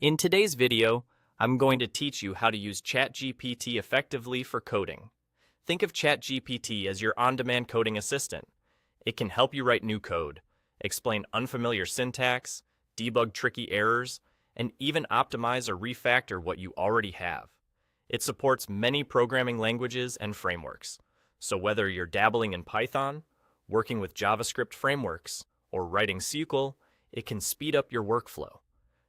In today's video, I'm going to teach you how to use ChatGPT effectively for coding. Think of ChatGPT as your on-demand coding assistant. It can help you write new code, explain unfamiliar syntax, debug tricky errors, and even optimize or refactor what you already have. It supports many programming languages and frameworks, so whether you're dabbling in Python, working with JavaScript frameworks, or writing SQL, it can speed up your workflow.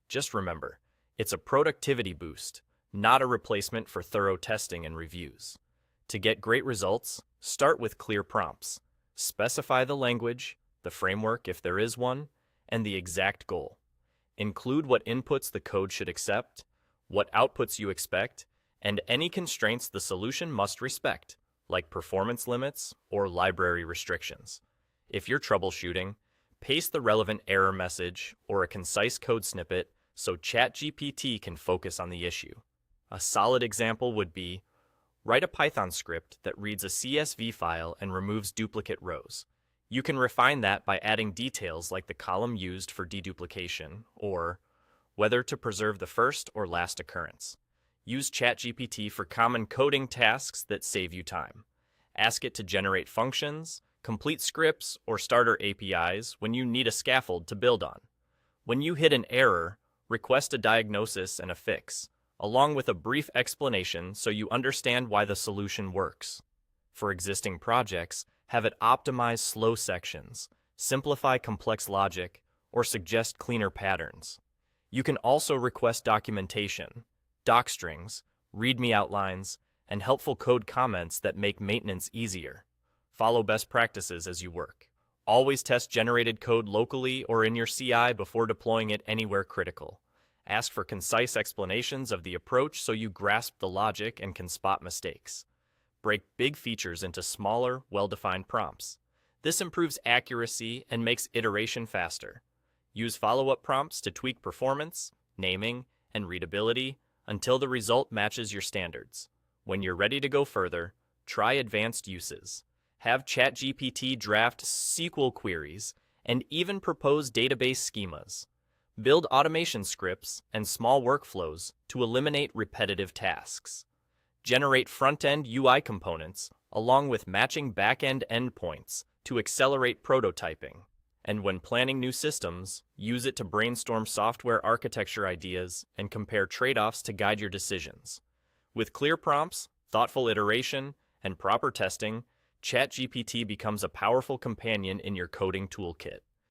Just remember, it's a productivity boost, not a replacement for thorough testing and reviews. To get great results, start with clear prompts. Specify the language, the framework if there is one, and the exact goal. Include what inputs the code should accept, what outputs you expect, and any constraints the solution must respect, like performance limits or library restrictions. If you're troubleshooting, paste the relevant error message or a concise code snippet so ChatGPT can focus on the issue. A solid example would be, write a Python script that reads a CSV file and removes duplicate rows. You can refine that by adding details like the column used for deduplication or whether to preserve the first or last occurrence. Use ChatGPT for common coding tasks that save you time. Ask it to generate functions, complete scripts, or starter APIs when you need a scaffold to build on. When you hit an error, request a diagnosis and a fix, along with a brief explanation so you understand why the solution works. For existing projects, have it optimize slow sections, simplify complex logic, or suggest cleaner patterns. You can also request documentation, doc strings, README outlines, and helpful code comments that make maintenance easier. Follow best practices as you work. Always test generated code locally or in your CI before deploying it anywhere critical. Ask for concise explanations of the approach so you grasp the logic and can spot mistakes. Break big features into smaller, well-defined prompts. This improves accuracy and makes iteration faster. Use follow-up prompts to tweak performance, naming, and readability until the result matches your standards. When you're ready to go further, try advanced uses. Have ChatGPT draft SQL queries and even propose database schemas. Build automation scripts and small workflows to eliminate repetitive tasks. Generate front-end UI components along with matching back-end endpoints to accelerate prototyping. And when planning new systems, use it to brainstorm software architecture ideas and compare trade-offs to guide your decisions. With clear prompts, thoughtful iteration, and proper testing, ChatGPT becomes a powerful companion in your coding toolkit.